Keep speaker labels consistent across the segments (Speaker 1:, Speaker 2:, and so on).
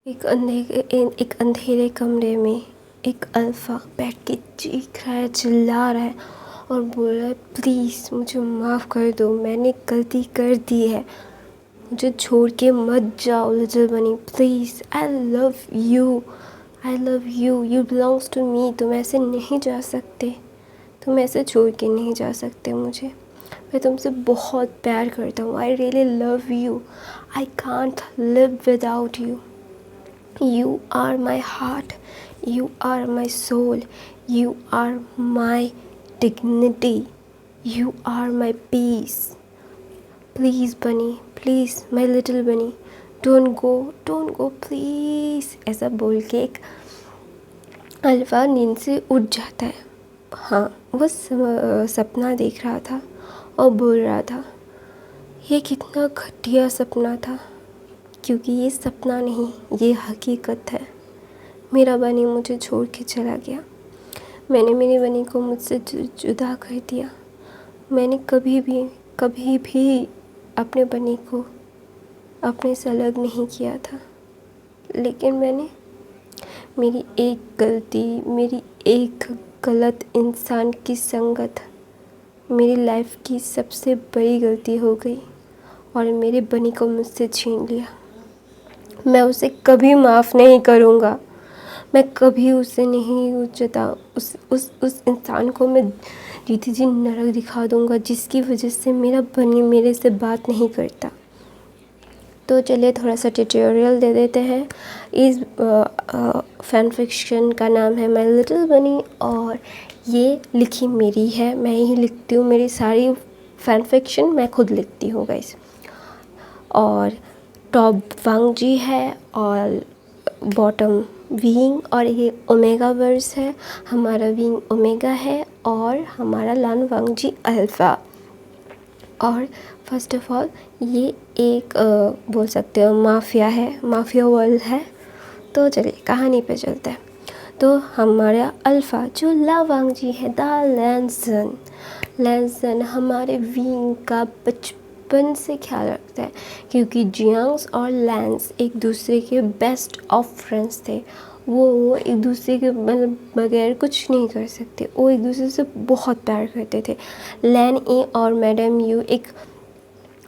Speaker 1: एक अंधेरे कमरे में एक अल्फ़ा बैठ के चीख रहा है, चिल्ला रहा है और बोल रहा है, प्लीज़ मुझे माफ़ कर दो, मैंने गलती कर दी है, मुझे छोड़ के मत जाओ little bunny, please, I love you, you belongs to me. तुम ऐसे नहीं जा सकते, तुम ऐसे छोड़ के नहीं जा सकते मुझे, मैं तुमसे बहुत प्यार करता हूँ, I really love you, I can't live without you. You are my heart, you are my soul, you are my dignity, you are my peace. Please Bunny, please my little Bunny, don't go please। ऐसा बोल के एक alpha नींद से उठ जाता है। हाँ, वो सपना देख रहा था और बोल रहा था, ये कितना घटिया सपना था, क्योंकि ये सपना नहीं, ये हकीकत है। मेरा बनी मुझे छोड़ के चला गया, मैंने मेरी बनी को मुझसे जुदा कर दिया। मैंने कभी भी अपने बनी को अपने से अलग नहीं किया था, लेकिन मैंने मेरी एक गलती, मेरी एक गलत इंसान की संगत मेरी लाइफ की सबसे बड़ी गलती हो गई और मेरे बनी को मुझसे छीन लिया। मैं उसे कभी माफ़ नहीं करूँगा, मैं कभी उसे नहीं उस इंसान को मैं जीती जी नरक दिखा दूँगा, जिसकी वजह से मेरा बनी मेरे से बात नहीं करता। तो चलिए थोड़ा सा ट्यूटोरियल दे देते हैं। इस फैन फिक्शन का नाम है माय लिटिल बनी और ये लिखी मेरी है, मैं ही लिखती हूँ, मेरी सारी फैन फिक्शन मैं खुद लिखती हूँ गाइस। और टॉप वांग जी है और बॉटम विंग, और ये ओमेगा वर्स है, हमारा विंग ओमेगा है और हमारा लान वांग जी अल्फ़ा। और फर्स्ट ऑफ ऑल ये एक बोल सकते हो माफिया है, माफिया वर्ल्ड है। तो चलिए कहानी पे चलते हैं। तो हमारा अल्फ़ा जो ला वांग जी है, द लैंसन हमारे विंग का बचपन से ख्याल रखता है, क्योंकि जियांग्स और लैंस एक दूसरे के बेस्ट ऑफ फ्रेंड्स थे। वो एक दूसरे के बगैर कुछ नहीं कर सकते, वो एक दूसरे से बहुत प्यार करते थे। लैन ए और मैडम यू एक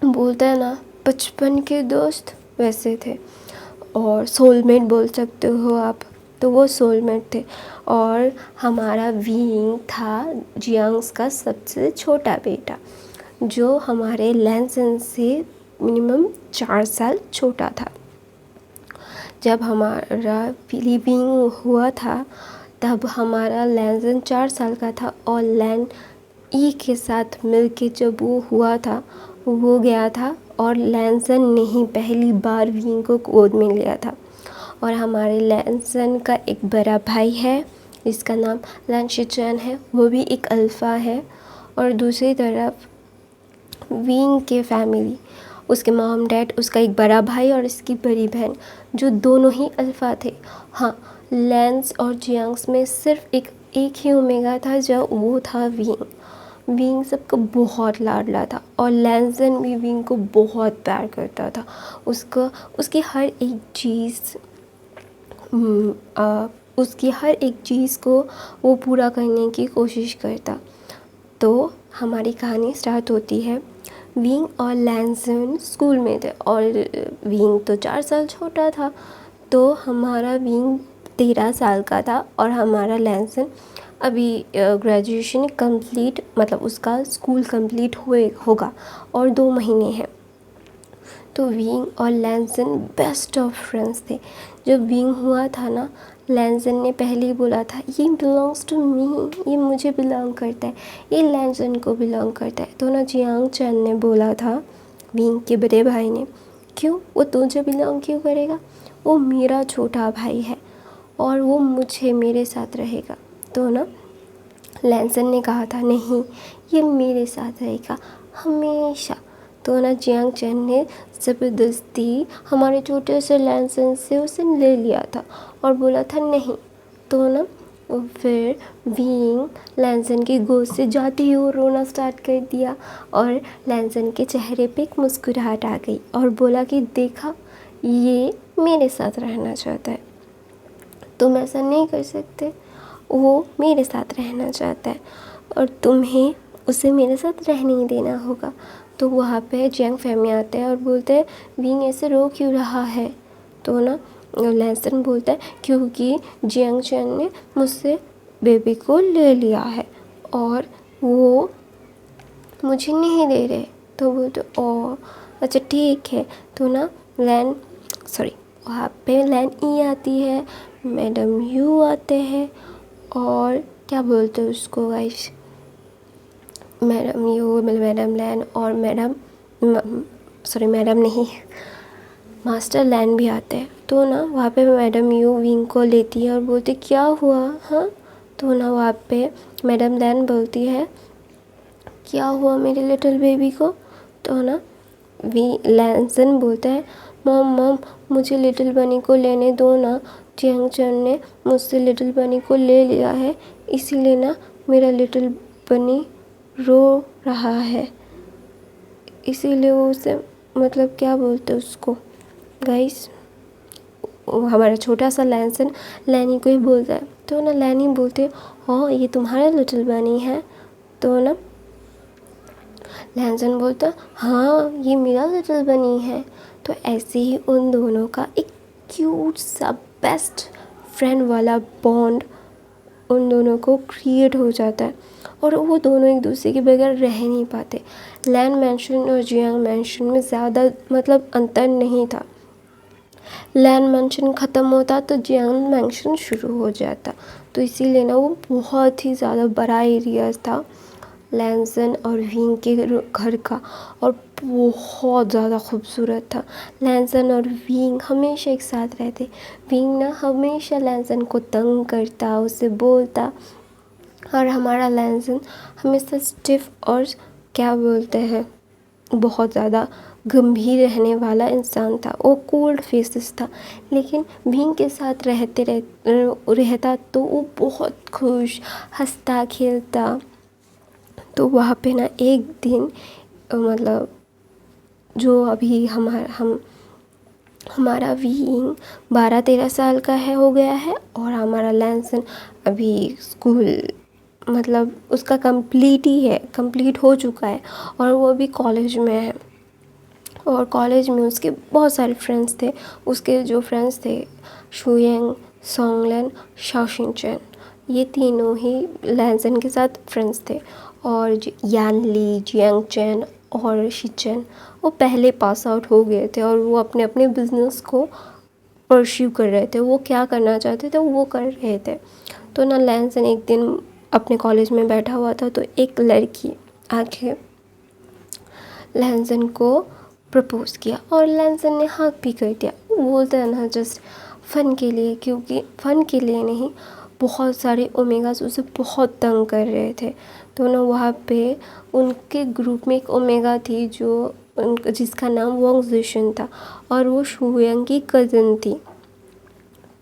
Speaker 1: बोलता है ना बचपन के दोस्त, वैसे थे और सोलमेट बोल सकते हो आप, तो वो सोलमेट थे। और हमारा विंग था जियांग्स का सबसे छोटा बेटा, जो हमारे लैंसन से मिनिमम 4 साल छोटा था। जब हमारा विंग हुआ था तब हमारा लैंसन 4 साल का था और लैन ई के साथ मिलके जब वो हुआ था, वो गया था और लैंसन ने ही पहली बार विंग को गोद में लिया था। और हमारे लैंसन का एक बड़ा भाई है जिसका नाम लैन शिचैन है, वो भी एक अल्फ़ा है। और दूसरी तरफ विंग के फैमिली, उसके मॉम डैड, उसका एक बड़ा भाई और इसकी बड़ी बहन, जो दोनों ही अल्फ़ा थे। हाँ, लैंस और जियांग्स में सिर्फ एक ही ओमेगा था, जो वो था विंग सबको बहुत लाडला था और लैंसन भी विंग को बहुत प्यार करता था। उसकी हर एक चीज़ को वो पूरा करने की कोशिश करता। तो हमारी कहानी स्टार्ट होती है, विंग और लैंसन स्कूल में थे और विंग तो 4 साल छोटा था, तो हमारा विंग 13 साल का था और हमारा लैंसन अभी ग्रेजुएशन कंप्लीट, मतलब उसका स्कूल कंप्लीट होगा और 2 महीने हैं। तो विंग और लैंसन बेस्ट ऑफ फ्रेंड्स थे। जब विंग हुआ था ना, लैंसन ने पहले ही बोला था, ये बिलोंग्स टू मी, ये मुझे बिलोंग करता है, ये लैंसन को बिलोंग करता है। तो ना जियांग चैन ने बोला था विंग के बड़े भाई ने, क्यों, वो तुझे बिलोंग क्यों करेगा, वो मेरा छोटा भाई है और वो मेरे साथ रहेगा। तो ना लैंसन ने कहा था, नहीं, ये मेरे साथ रहेगा हमेशा। तो ना जियांग चैन ने ज़बरदस्ती हमारे छोटे से लैंसन से उसे ले लिया था और बोला था नहीं। तो ना फिर विंग लैंसन की गोद से जाते ही वो रोना स्टार्ट कर दिया और लैंसन के चेहरे पे एक मुस्कुराहट आ गई और बोला कि देखा, ये मेरे साथ रहना चाहता है, तुम ऐसा नहीं कर सकते। वो मेरे साथ रहना चाहता है और तुम्हें उसे मेरे साथ रहने ही देना होगा। तो वहाँ पे जियांग फैमिली आते हैं और बोलते हैं विंग ऐसे रो क्यों रहा है। तो ना लैंसन बोलता है क्योंकि जियांग चैन ने मुझसे बेबी को ले लिया है और वो मुझे नहीं दे रहे। तो बोलते ओ अच्छा ठीक है। तो ना वहाँ पे लैन ई आती है, मैडम यू आते हैं और क्या बोलते हैं उसको गाइस, मैडम यू मतलब मैडम लैन और मैडम नहीं, मास्टर लैन भी आते हैं। तो ना वहाँ पे मैडम यू विंग को लेती है और बोलती क्या हुआ हाँ। तो ना वहाँ पे मैडम लैन बोलती है क्या हुआ मेरे लिटिल बेबी को। तो ना लैंसन बोलता है मॉम मुझे लिटिल बनी को लेने दो ना, जियांग चैन ने मुझसे लिटिल बनी को ले लिया है, इसीलिए ना मेरा लिटिल बनी रो रहा है, इसीलिए वो उसे मतलब क्या बोलते उसको गाइस, हमारा छोटा सा लैंसन लैनी को ही बोलता है। तो ना लैनी बोलते हाँ ये तुम्हारा लिटिल बनी है। तो ना लैंसन बोलता हाँ ये मेरा लिटिल बनी है। तो ऐसे ही उन दोनों का एक क्यूट सा बेस्ट फ्रेंड वाला बॉन्ड उन दोनों को क्रिएट हो जाता है और वो दोनों एक दूसरे के बगैर रह नहीं पाते। लैन मैंशन और जियांग मैंशन में ज़्यादा मतलब अंतर नहीं था। लैन मैंशन ख़त्म होता तो जियांग मैंशन शुरू हो जाता, तो इसीलिए ना वो बहुत ही ज़्यादा बड़ा एरिया था लैंसन और विंग के घर का और बहुत ज़्यादा खूबसूरत था। लैंसन और विंग हमेशा एक साथ रहते। विंग ना हमेशा लैंसन को तंग करता, उसे बोलता और हमारा लैंसन हमेशा स्टिफ और क्या बोलते हैं बहुत ज़्यादा गंभीर रहने वाला इंसान था, वो कोल्ड फेसेस था। लेकिन विंग के साथ रहता तो वो बहुत खुश हंसता खेलता। तो वहाँ पे ना एक दिन मतलब जो अभी हमारा विंग 12-13 साल का हो गया है और हमारा लैंसन अभी स्कूल मतलब उसका कंप्लीट हो चुका है और वो अभी कॉलेज में है और कॉलेज में उसके बहुत सारे फ्रेंड्स थे। उसके जो फ्रेंड्स थे शुयंग, सोंगलन, शाओशिनचेन, ये तीनों ही लैंसन के साथ फ्रेंड्स थे और यानली, जियांग चैन और शिचेन वो पहले पास आउट हो गए थे और वो अपने अपने बिजनेस को परस्यू कर रहे थे, वो क्या करना चाहते थे वो कर रहे थे। तो ना लैंसन एक दिन अपने कॉलेज में बैठा हुआ था तो एक लड़की आके लैंसन को प्रपोज़ किया और लैंसन ने हाँ भी कर दिया। वो बोलते हैं ना जस्ट फ़न के लिए, क्योंकि फ़न के लिए नहीं, बहुत सारे ओमेगास उसे बहुत तंग कर रहे थे। तो ना वहाँ पे उनके ग्रुप में एक ओमेगा थी जो जिसका नाम वोंग जिशन था और वो शुयंग की कज़न थी।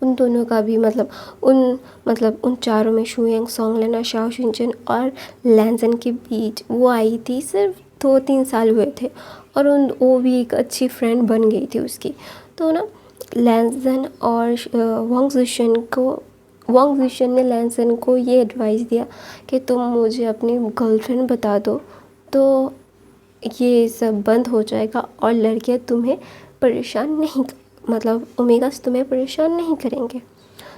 Speaker 1: उन दोनों का भी उन चारों में शुयंग, सोंगलन और शाओशिनचेन और लैंसन के बीच वो आई थी, सिर्फ 2-3 साल हुए थे और वो भी एक अच्छी फ्रेंड बन गई थी उसकी। तो ना लैंसन और वोंग जिशन ने लैंसन को ये एडवाइस दिया कि तुम मुझे अपनी गर्लफ्रेंड बता दो तो ये सब बंद हो जाएगा और लड़कियां तुम्हें परेशान नहीं ओमेगास तुम्हें परेशान नहीं करेंगे।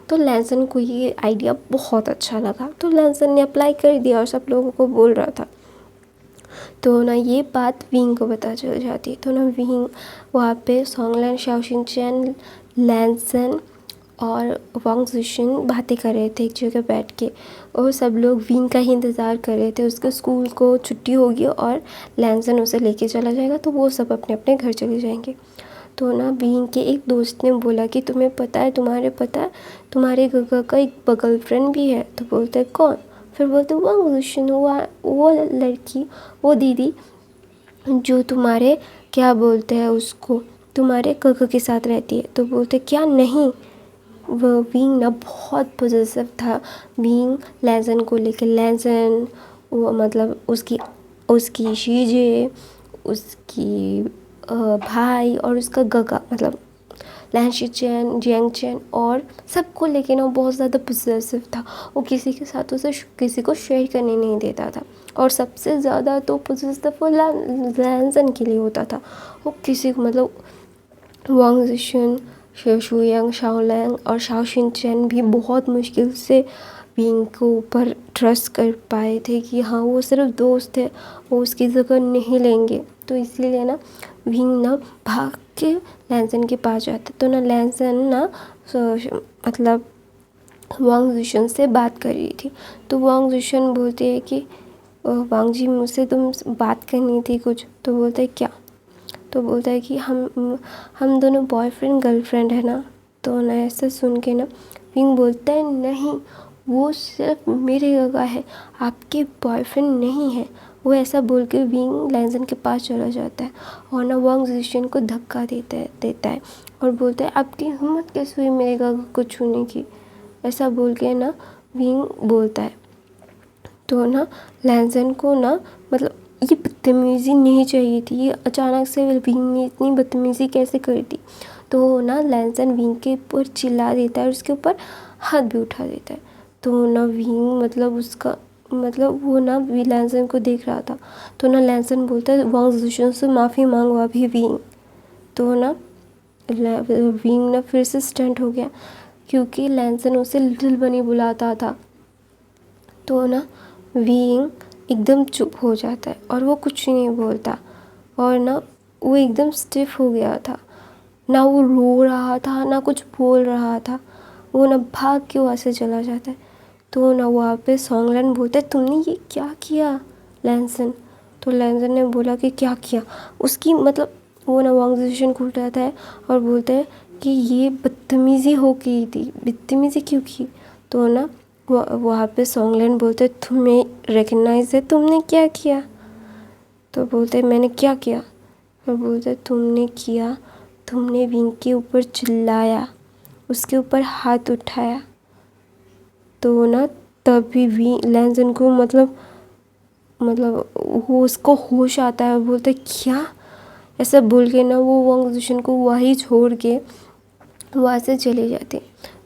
Speaker 1: तो लैंसन को ये आइडिया बहुत अच्छा लगा तो लैंसन ने अप्लाई कर दिया और सब लोगों को बोल रहा था। तो ना ये बात विंग को पता चल जाती। तो ना विंग वहाँ पे सोंगलन, शाओशिनचेन, लैंसन और वोंग जिशन बातें कर रहे थे एक जगह बैठ के और सब लोग विंग का ही इंतज़ार कर रहे थे। उसके स्कूल को छुट्टी होगी और लैंसन उसे लेके चला जाएगा तो वो सब अपने अपने घर चले जाएंगे। तो ना विंग के एक दोस्त ने बोला कि तुम्हें पता है तुम्हारे गगा का एक बगल फ्रेंड भी है। तो बोलते हैं कौन? फिर बोलते वोंग जिशन, वो लड़की, वो दीदी जो तुम्हारे क्या बोलते हैं उसको तुम्हारे गगा के साथ रहती है। तो बोलते क्या नहीं, वो विंग ना बहुत पॉजिटिव था विंग लैंसन को लेकर। लैंसन वो उसकी शीजे, उसकी भाई और उसका गगा लैंशी चैन, जियांग चैन और सबको लेके ना बहुत ज़्यादा पोजेसिव था। वो किसी के साथ उसे किसी को शेयर करने नहीं देता था। और सबसे ज़्यादा तो पोजेसिव वो लैंसन के लिए होता था। वो किसी को मतलब वांग जिशन, शुयांग, शाओलैंग और शाओशिन चैन भी बहुत मुश्किल से विंग के ऊपर ट्रस्ट कर पाए थे कि हाँ वो सिर्फ दोस्त है, वो उसकी जगह नहीं लेंगे। तो इसीलिए ना विंग ना भाग के लैंसन के पास जाते। तो ना लैंसन ना मतलब वांग जिशन से बात कर रही थी। तो वांग जिशन बोलते हैं कि वांग जी मुझसे तुम बात करनी थी कुछ। तो बोलते है क्या? तो बोलता है कि हम दोनों बॉयफ्रेंड गर्लफ्रेंड है ना। तो ना ऐसा सुन के ना विंग बोलता है नहीं, वो सिर्फ मेरे जगह है, आपके बॉयफ्रेंड नहीं है। वो ऐसा बोल के विंग लैंसन के पास चला जाता है और ना वांग जिशन को धक्का देता है और बोलता है आपकी हिम्मत कैसे हुई मेरे जगह को छूने की, ऐसा बोल के ना विंग बोलता है। तो ना लैंसन को ना मतलब ये बदतमीज़ी नहीं चाहिए थी, ये अचानक से विंग ने इतनी बदतमीज़ी कैसे कर दी। तो ना लैंसन विंग के ऊपर चिल्ला देता है और उसके ऊपर हाथ भी उठा देता है। तो ना विंग मतलब उसका मतलब वो ना लैंसन को देख रहा था। तो ना लैंसन बोलता है वांग जिशन से माफ़ी मांगो अभी विंग। तो ना विंग ना फिर से स्टंट हो गया क्योंकि लैंसन उसे लिटिल बनी बुलाता था। तो ना विंग एकदम चुप हो जाता है और वो कुछ नहीं बोलता और ना वो एकदम स्टिफ हो गया था, ना वो रो रहा था ना कुछ बोल रहा था। वो ना भाग के वहाँ से चला जाता है। तो ना वहाँ पे सॉन्गलैन बोलता है तुमने ये क्या किया लैंसन। तो लैंसन ने बोला कि क्या किया उसकी मतलब वो ना वांग जिशन को उठाता है और बोलता है कि ये बदतमीज़ी हो गई थी, बदतमीज़ी क्यों की। तो ना वहाँ पे सॉन्गलैन बोलते तुम्हें रिकग्नाइज है तुमने क्या किया। तो बोलते मैंने क्या किया। तो बोलते तुमने किया, तुमने विंग के ऊपर चिल्लाया, उसके ऊपर हाथ उठाया। तो ना तभी लैंसन को मतलब वो उसको होश आता है और बोलते क्या, ऐसा बोल के ना वो वांग जिशन को वहीं छोड़ के वहाँ से चले जाते।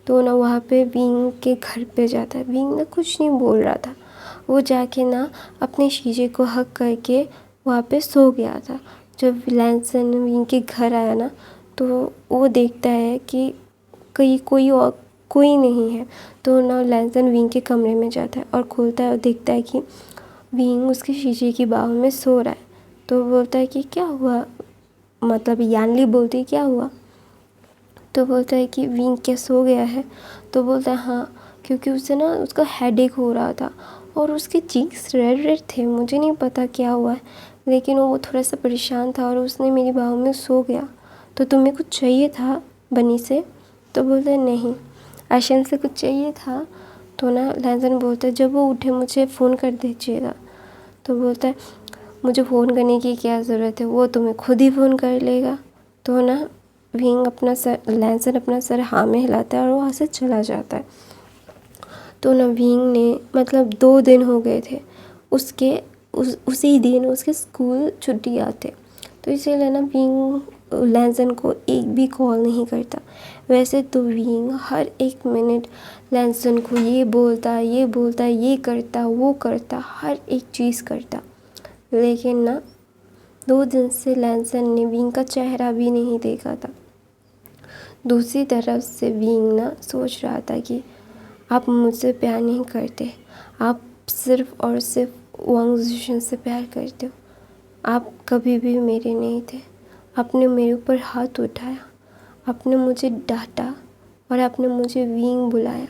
Speaker 1: तो ना वहाँ पे विंग के घर पे जाता है। विंग ना कुछ नहीं बोल रहा था, वो जाके ना अपने शीशे को हक करके वहाँ पे सो गया था। जब लैंसन विंग के घर आया ना तो वो देखता है कि कहीं कोई नहीं है। तो ना लैंसन विंग के कमरे में जाता है और खोलता है और देखता है कि विंग उसके शीशे की बाहों में सो रहा है। तो बोलता है कि क्या हुआ, मतलब यानली बोलती है क्या हुआ। तो बोलता है कि विंग क्या सो गया है। तो बोलता है हाँ, क्योंकि उसे ना उसका हेडेक हो रहा था और उसके चीक्स रेड रेड थे, मुझे नहीं पता क्या हुआ है, लेकिन वो थोड़ा सा परेशान था और उसने मेरी बाहों में सो गया। तो तुम्हें कुछ चाहिए था बनी से। तो बोलता है नहीं, आशन से कुछ चाहिए था। तो ना लैंसन बोलता है जब वो उठे मुझे फ़ोन कर दीजिएगा। तो बोलता है मुझे फ़ोन करने की क्या ज़रूरत है, वो तुम्हें खुद ही फ़ोन कर लेगा। तो ना लैंसन अपना सर हाँ में हिलाता है और वहाँ से चला जाता है। तो ना विंग ने मतलब 2 दिन हो गए थे उसी दिन उसके स्कूल छुट्टी आते। तो इसीलिए ना विंग लैंसन को एक भी कॉल नहीं करता। वैसे तो विंग हर 1 मिनट लैंसन को ये बोलता ये करता वो करता, हर एक चीज़ करता। लेकिन ना 2 दिन से लैंसन ने विंग का चेहरा भी नहीं देखा था। दूसरी तरफ से विंग ना सोच रहा था कि आप मुझसे प्यार नहीं करते, आप सिर्फ और सिर्फ वांग जिशन से प्यार करते हो। आप कभी भी मेरे नहीं थे, आपने मेरे ऊपर हाथ उठाया, आपने मुझे डांटा और आपने मुझे विंग बुलाया।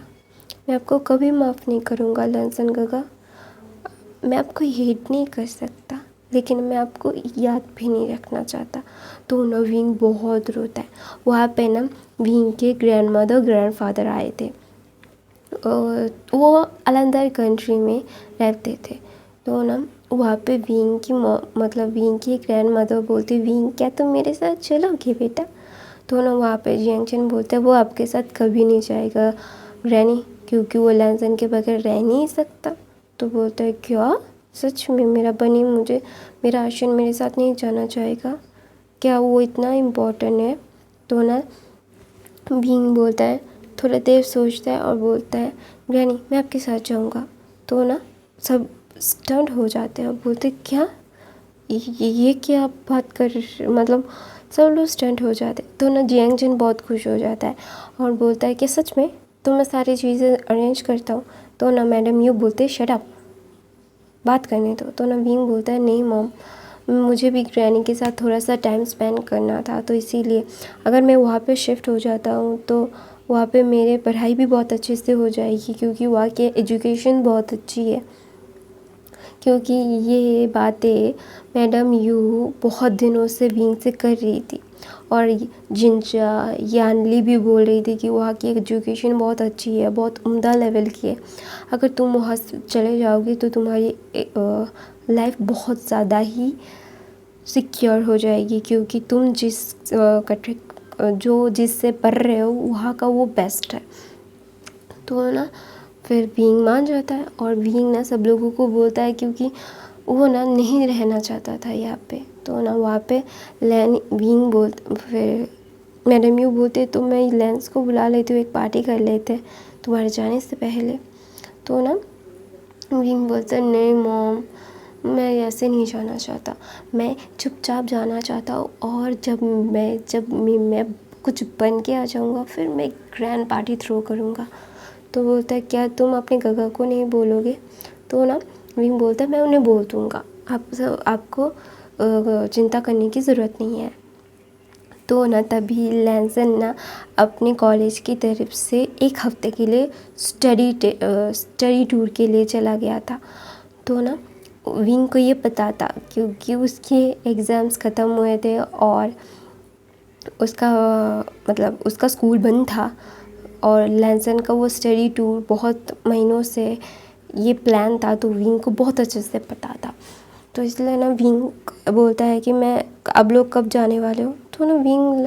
Speaker 1: मैं आपको कभी माफ़ नहीं करूँगा लैंसन गगा। मैं आपको हेट नहीं कर सकता, लेकिन मैं आपको याद भी नहीं रखना चाहता। तो ना विंग बहुत रोता है। वहाँ पे ना विंग के ग्रैंडमदर ग्रैंडफादर आए थे और वो अलग कंट्री में रहते थे। तो ना वहाँ पे विंग की मतलब विंग की ग्रैंडमदर बोलती विंग क्या तुम मेरे साथ चलोगे बेटा। तो ना वहाँ पे जियांग चैन बोलता है वो आपके साथ कभी नहीं जाएगा ग्रैनी, क्योंकि वो लैंसन के बगैर रह नहीं सकता। तो बोलता है क्या सच में मेरा बनी मेरा आशन मेरे साथ नहीं जाना चाहेगा क्या, वो इतना इम्पोर्टेंट है। तो ना बीइंग बोलता है, थोड़ा देर सोचता है और बोलता है ग्रैनी मैं आपके साथ जाऊँगा। तो ना सब स्टंट हो जाते हैं और बोलते क्या ये क्या आप बात कर मतलब सब लोग स्टंट हो जाते। तो ना जियांग जिन बहुत खुश हो जाता है और बोलता है कि सच में तो मैं सारी चीज़ें अरेंज करता हूँ। तो ना मैडम यू बोलते शट अप, बात करने दो। तो ना बीइंग बोलता है नहीं मॉम, मुझे भी ग्रैनी के साथ थोड़ा सा टाइम स्पेंड करना था, तो इसीलिए अगर मैं वहाँ पे शिफ्ट हो जाता हूँ तो वहाँ पे मेरे पढ़ाई भी बहुत अच्छे से हो जाएगी, क्योंकि वहाँ की एजुकेशन बहुत अच्छी है। क्योंकि ये बातें मैडम यू बहुत दिनों से बीइंग से कर रही थी और जिंजा यानली भी बोल रही थी कि वहाँ की एजुकेशन बहुत अच्छी है, बहुत उम्दा लेवल की है। अगर तुम वहाँ चले जाओगे तो तुम्हारी लाइफ बहुत ज़्यादा ही सिक्योर हो जाएगी, क्योंकि तुम जिससे पढ़ रहे हो वहाँ का वो बेस्ट है। तो ना फिर बीइंग मान जाता है और बीइंग ना सब लोगों को बोलता है, क्योंकि वो ना नहीं रहना चाहता था यहाँ पे। तो ना वहाँ पे बीइंग फिर मैडम यू बोलते तो मैं लेंस को बुला लेती हूँ, एक पार्टी कर लेते तुम्हारे जाने से पहले। तो ना बीइंग बोलता नहीं मॉम, मैं ऐसे नहीं जाना चाहता, मैं चुपचाप जाना चाहता हूँ और जब मैं कुछ बन के आ जाऊँगा फिर मैं ग्रैंड पार्टी थ्रो करूँगा। तो बोलता है क्या तुम अपने गगा को नहीं बोलोगे? तो ना बीइंग बोलता है मैं उन्हें बोल दूँगा, आपको चिंता करने की ज़रूरत नहीं है। तो ना तभी लैंसन ना अपने कॉलेज की तरफ से एक हफ़्ते के लिए स्टडी टूर के लिए चला गया था। तो ना विंग को ये पता था, क्योंकि उसके एग्ज़ाम्स ख़त्म हुए थे और उसका स्कूल बंद था और लैंसन का वो स्टडी टूर बहुत महीनों से ये प्लान था, तो विंग को बहुत अच्छे से पता था। तो इसलिए ना विंग बोलता है कि मैं अब लोग कब जाने वाले हो? तो ना विंग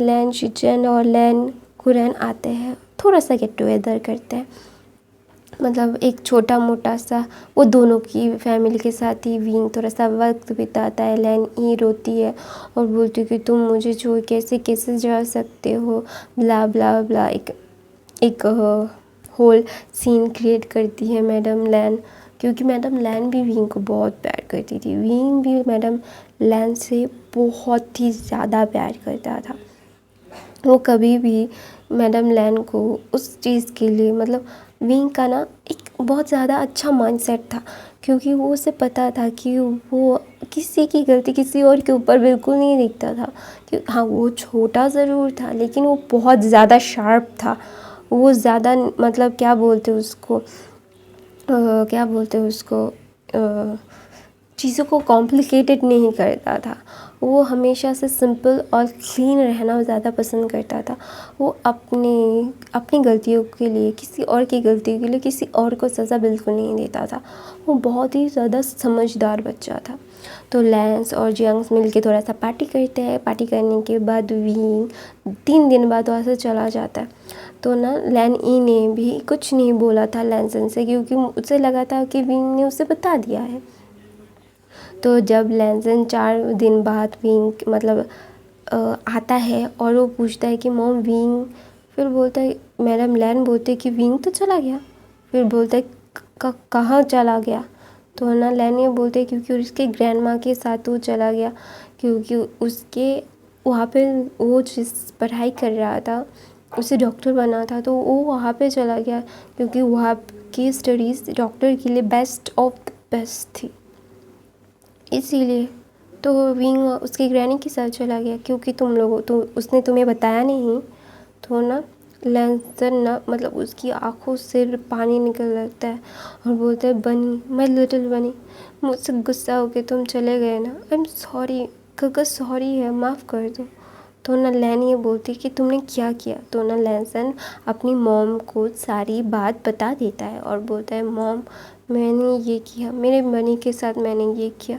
Speaker 1: लैन शिचन और लैन कुरैन आते हैं, थोड़ा सा गेट टुगेदर करते हैं, मतलब एक छोटा मोटा सा वो दोनों की फैमिली के साथ ही विंग थोड़ा सा वक्त बिताता है। लैन ही रोती है और बोलती है कि तुम मुझे छोड़ कैसे जा सकते हो, ब्ला ब्ला ब्ला। एक होल सीन क्रिएट करती है मैडम लैन, क्योंकि मैडम लैन भी विंग को बहुत प्यार करती थी। विंग भी मैडम लैन से बहुत ही ज़्यादा प्यार करता था। वो कभी भी मैडम लैन को उस चीज़ के लिए मतलब विंग का ना एक बहुत ज़्यादा अच्छा माइंडसेट था, क्योंकि वो उसे पता था कि वो किसी की गलती किसी और के ऊपर बिल्कुल नहीं दिखता था। कि हाँ वो छोटा ज़रूर था लेकिन वो बहुत ज़्यादा शार्प था। वो ज़्यादा मतलब क्या बोलते उसको चीज़ों को कॉम्प्लिकेटेड नहीं करता था। वो हमेशा से सिंपल और क्लीन रहना ज़्यादा पसंद करता था। वो अपनी गलतियों के लिए किसी और की गलती के लिए किसी और को सज़ा बिल्कुल नहीं देता था। वो बहुत ही ज़्यादा समझदार बच्चा था। तो लैंस और जियांग मिल के थोड़ा सा पार्टी करते हैं। पार्टी करने के बाद विंग 3 दिन बाद वहाँ से चला जाता है। तो ना लैन ई ने भी कुछ नहीं बोला था लैंसन से, क्योंकि उसे लगा था कि विंग ने उसे बता दिया है। तो जब लैंसन 4 दिन बाद विंग आता है और वो पूछता है कि मॉम विंग, फिर बोलता है मैडम लैन बोलते कि विंग तो चला गया। फिर बोलता है कहाँ चला गया? तो ना लैन ये बोलते हैं क्योंकि उसके ग्रैंड माँ के साथ वो चला गया, क्योंकि उसके वहाँ पे वो जिस पढ़ाई कर रहा था उसे डॉक्टर बना था, तो वो वहाँ पे चला गया क्योंकि वहाँ की स्टडीज़ डॉक्टर के लिए बेस्ट ऑफ द बेस्ट थी, इसीलिए। तो विंग उसकी ग्रैनी के साथ चला गया, क्योंकि उसने तुम्हें बताया नहीं। तो ना लैंसन ना उसकी आंखों से पानी निकल लगता है और बोलता है बनी, माय लिटिल बनी, मुझसे गुस्सा हो के तुम चले गए ना, आई एम सॉरी गगा, सॉरी है, माफ़ कर दो। तो ना लैन ये बोलती कि तुमने क्या किया? तो ना लैंसन अपनी मॉम को सारी बात बता देता है और बोलता है मॉम मैंने ये किया, मेरे बनी के साथ मैंने ये किया,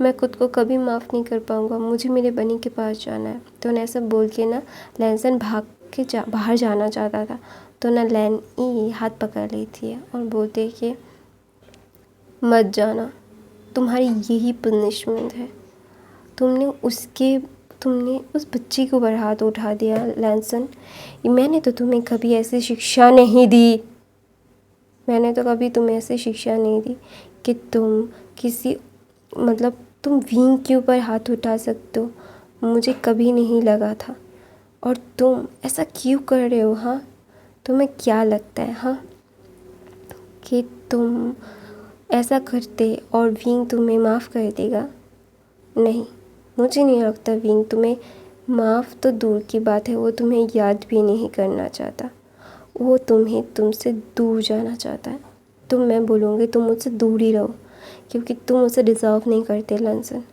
Speaker 1: मैं खुद को कभी माफ़ नहीं कर पाऊँगा, मुझे मेरे बनी के पास जाना है। तो ना ऐसा बोल के ना लैंसन भाग के बाहर जाना चाहता था। तो ना लैन ई हाथ पकड़ लेती है और बोलते कि मत जाना, तुम्हारी यही पनिशमेंट है, तुमने उसके तुमने उस बच्ची के ऊपर हाथ उठा दिया लैंसन। मैंने तो तुम्हें कभी ऐसी शिक्षा नहीं दी, मैंने तो कभी तुम्हें ऐसी शिक्षा नहीं दी कि तुम किसी मतलब तुम विंग के ऊपर हाथ उठा सकते हो, मुझे कभी नहीं लगा था। और तुम ऐसा क्यों कर रहे हो? हाँ, तुम्हें क्या लगता है हाँ कि तुम ऐसा करते और विंग तुम्हें माफ़ कर देगा? नहीं, मुझे नहीं लगता विंग तुम्हें माफ़ तो दूर की बात है, वो तुम्हें याद भी नहीं करना चाहता, वो तुम्हें तुमसे दूर जाना चाहता है। तो मैं बोलूँगी तुम मुझसे दूर ही रहो, क्योंकि तुम उसे डिज़र्व नहीं करते लैंसन।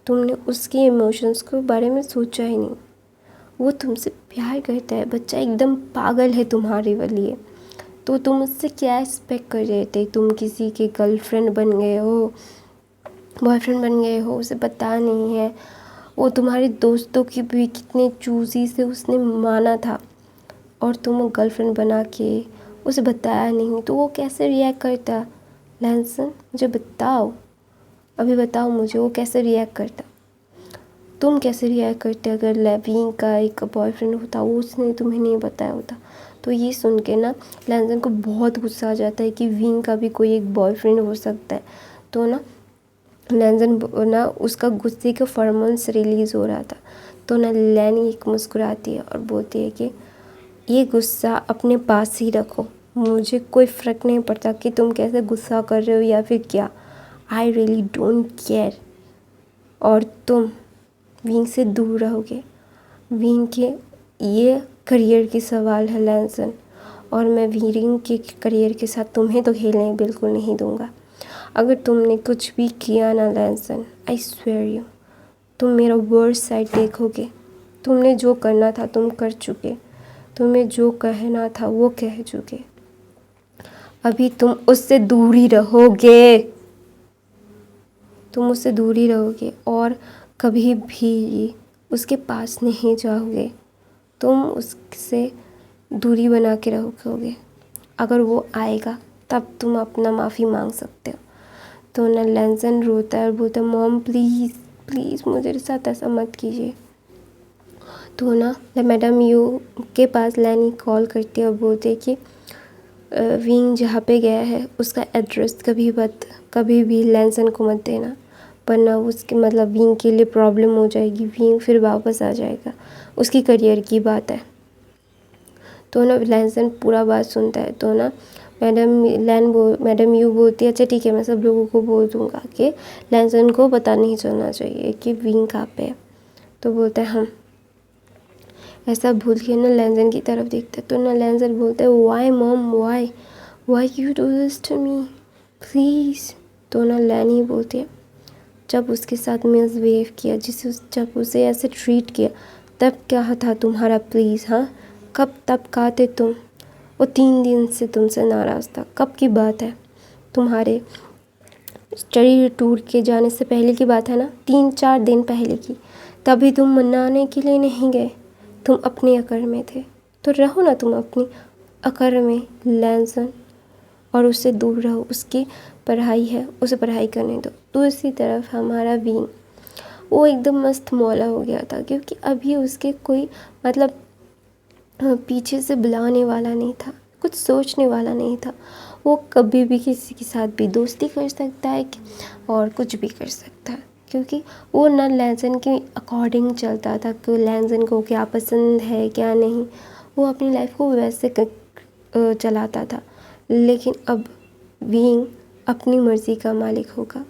Speaker 1: तुमने उसके इमोशंस के बारे में सोचा ही नहीं। वो तुमसे प्यार करता है, बच्चा एकदम पागल है तुम्हारे लिए। तो तुम उससे क्या एक्सपेक्ट कर रहे थे? तुम किसी के गर्लफ्रेंड बन गए हो, बॉयफ्रेंड बन गए हो, उसे पता नहीं है। वो तुम्हारे दोस्तों की भी कितने चूज़ी से उसने माना था, और तुम गर्लफ्रेंड बना के उसे बताया नहीं, तो वो कैसे रिएक्ट करता? लैंसन मुझे बताओ, अभी बताओ मुझे, वो कैसे रिएक्ट करता? तुम कैसे रिएक्ट करते अगर लेविन का एक बॉयफ्रेंड होता, वो उसने तुम्हें नहीं बताया होता? तो ये सुन के ना लैंसन को बहुत गुस्सा आ जाता है कि विंग का भी कोई एक बॉयफ्रेंड हो सकता है। तो ना लैंसन ना उसका गुस्से का हार्मोन्स रिलीज़ हो रहा था। तो ना लैनी एक मुस्कुराती है और बोलती है कि ये गुस्सा अपने पास ही रखो, मुझे कोई फ़र्क नहीं पड़ता कि तुम कैसे गुस्सा कर रहे हो या फिर क्या, आई रियली डोंट केयर। और तुम विंग से दूर रहोगे। विंग के ये करियर की सवाल है लैंसन, और मैं विंग के करियर के साथ तुम्हें तो खेलने बिल्कुल नहीं दूंगा। अगर तुमने कुछ भी किया ना लैंसन, आई स्वेयर यू, तुम मेरा वर्स्ट साइड देखोगे। तुमने जो करना था तुम कर चुके, तुम्हें जो कहना था वो कह चुके। अभी तुम उससे दूर ही रहोगे, तुम उससे दूर ही रहोगे और कभी भी उसके पास नहीं जाओगे। तुम उससे दूरी बना के रखोगे। अगर वो आएगा तब तुम अपना माफ़ी मांग सकते हो। तो ना लैंसन रोता है और बोलता है मॉम प्लीज़ प्लीज़ मेरे साथ ऐसा मत कीजिए। तो ना मैडम यू के पास लैनी कॉल करती है और बोलती है कि विंग जहाँ पे गया है उसका एड्रेस कभी भी लैंसन को मत देना, वरना उसके मतलब विंग के लिए प्रॉब्लम हो जाएगी, विंग फिर वापस आ जाएगा, उसकी करियर की बात है। तो ना लैंसन पूरा बात सुनता है। तो ना मैडम यू बोलती है अच्छा ठीक है, मैं सब लोगों को बोल दूँगा कि लैंसन को पता नहीं चलना चाहिए कि विंग कहाँ पे है। तो बोलता है हम ऐसा भूल के ना लैंसन की तरफ देखते हैं। तो ना लैंसन बोलता है why mom why you do this to me please. तो ना लैनी बोलती है जब उसके साथ मिसबिहेव किया, जब उसे ऐसे ट्रीट किया, तब क्या था तुम्हारा प्लीज़? हाँ, तब कहा थे तुम? वो 3 दिन से तुमसे नाराज़ था, कब की बात है? तुम्हारे स्टडी टूर के जाने से पहले की बात है ना, 3-4 दिन पहले की। तभी तुम मनाने के लिए नहीं गए, तुम अपने अकर में थे। तो रहो ना तुम अपनी अकर में लैंसन, और उससे दूर रहो। उसकी पढ़ाई है, उसे पढ़ाई करने दो। दूसरी तरफ हमारा विंग, वो एकदम मस्त मौला हो गया था, क्योंकि अभी उसके कोई मतलब पीछे से बुलाने वाला नहीं था, कुछ सोचने वाला नहीं था। वो कभी भी किसी के साथ भी दोस्ती कर सकता है और कुछ भी कर सकता है, क्योंकि वो ना लैंसन के अकॉर्डिंग चलता था कि लैंसन को क्या पसंद है क्या नहीं, वो अपनी लाइफ को वैसे चलाता था। लेकिन अब विंग अपनी मर्ज़ी का मालिक होगा।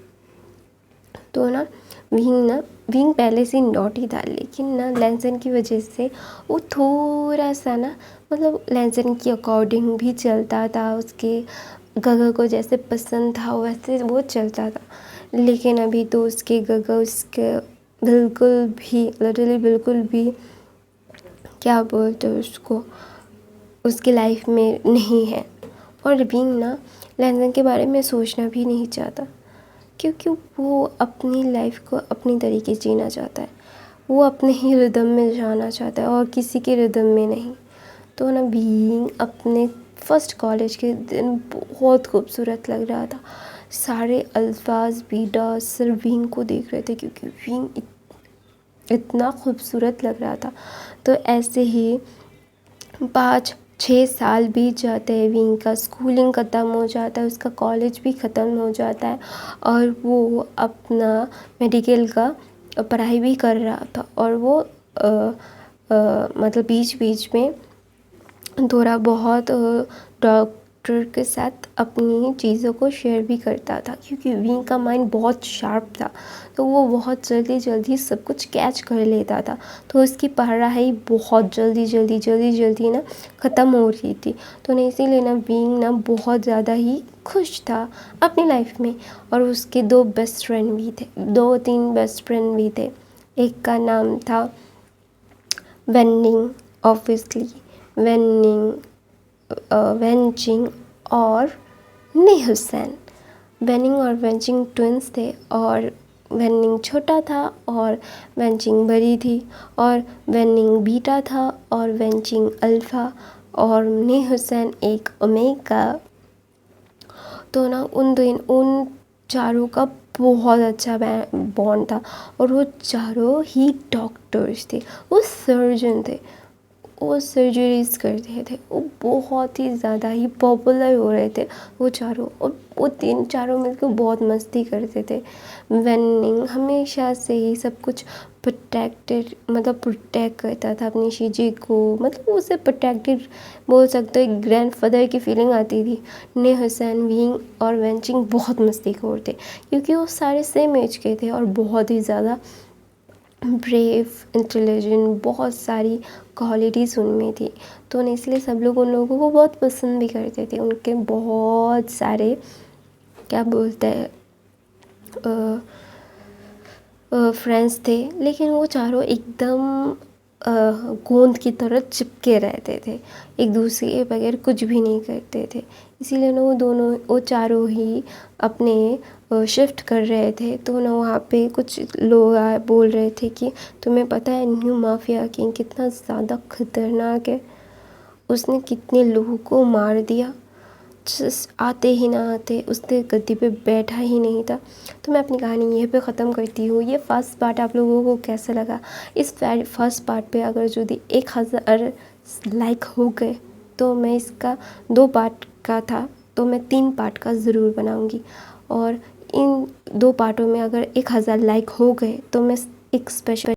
Speaker 1: तो ना विंग पहले से नॉटी था, लेकिन ना लैंसन की वजह से वो थोड़ा सा ना मतलब लैंसन की अकॉर्डिंग भी चलता था, उसके गगा को जैसे पसंद था वैसे वो चलता था। लेकिन अभी तो उसके गगा उसके बिल्कुल भी क्या बोलते हैं उसको, उसकी लाइफ में नहीं है। और विंग ना लैंसन के बारे में सोचना भी नहीं चाहता, क्योंकि वो अपनी लाइफ को अपनी तरीके से जीना चाहता है, वो अपने ही रिदम में जाना चाहता है और किसी के रिदम में नहीं। तो ना विंग अपने फर्स्ट कॉलेज के दिन बहुत खूबसूरत लग रहा था। सारे अल्फाज बीडा सिर्फ विंग को देख रहे थे, क्योंकि विंग इतना खूबसूरत लग रहा था। तो ऐसे ही 5-6 साल बीत जाते हैं, विंग का स्कूलिंग ख़त्म हो जाता है, उसका कॉलेज भी ख़त्म हो जाता है और वो अपना मेडिकल का पढ़ाई भी कर रहा था। और वो मतलब बीच बीच में थोड़ा बहुत डॉक्टर के साथ अपनी चीज़ों को शेयर भी करता था, क्योंकि विंग का माइंड बहुत शार्प था, तो वो बहुत जल्दी सब कुछ कैच कर लेता था। तो उसकी पढ़ाई बहुत जल्दी ना ख़त्म हो रही थी। तो ना इसीलिए ना विंग ना बहुत ज़्यादा ही खुश था अपनी लाइफ में। और उसके 2 बेस्ट फ्रेंड भी थे, 2-3 बेस्ट फ्रेंड भी थे। एक का नाम था वेनिंग, ऑब्वियसली वेनिंग, वेंचिंग और नेहुसैन। वेनिंग और वेंचिंग ट्विंस थे, और वेनिंग छोटा था और वेंचिंग बड़ी थी, और वेनिंग बीटा था और वेंचिंग अल्फ़ा, और नेहुसैन एक ओमेगा। तो ना उन चारों का बहुत अच्छा बॉन्ड था, और वो चारों ही डॉक्टर्स थे, वो सर्जन थे, वो सर्जरीज करते थे, वो बहुत ही ज़्यादा ही पॉपुलर हो रहे थे वो चारों। और वो चारों मिलकर बहुत मस्ती करते थे। वेनिंग हमेशा से ही सब कुछ प्रोटेक्ट करता था अपनी शीजी को, मतलब उसे प्रोटेक्टेड बोल सकते हो, ग्रैंडफादर की फीलिंग आती थी। नेहुसैन, विंग और वेंचिंग बहुत मस्तीखोर थे, क्योंकि वो सारे सेम एज के थे और बहुत ही ज़्यादा ब्रेव, इंटेलिजेंट, बहुत सारी क्वालिटीज़ उनमें थी। तो इसलिए सब लोग उन लोगों को बहुत पसंद भी करते थे। उनके बहुत सारे क्या बोलते हैं फ्रेंड्स थे, लेकिन वो चारों एकदम गोंद की तरह चिपके रहते थे, एक दूसरे के बगैर कुछ भी नहीं करते थे। इसीलिए ना वो चारों ही अपने शिफ्ट कर रहे थे। तो ना वहाँ पे कुछ लोग बोल रहे थे कि तुम्हें पता है न्यू माफिया किंग कितना ज़्यादा खतरनाक है, उसने कितने लोगों को मार दिया, आते ही ना आते उसने गद्दी पे बैठा ही नहीं था। तो मैं अपनी कहानी यहीं पे ख़त्म करती हूँ। ये फर्स्ट पार्ट आप लोगों को कैसा लगा? इस फर्स्ट पार्ट पे अगर यदि 1000 लाइक हो गए तो मैं इसका 2 पार्ट का था, तो मैं 3 पार्ट का ज़रूर बनाऊँगी। और इन 2 पार्टों में अगर 1000 लाइक हो गए तो मैं एक स्पेशल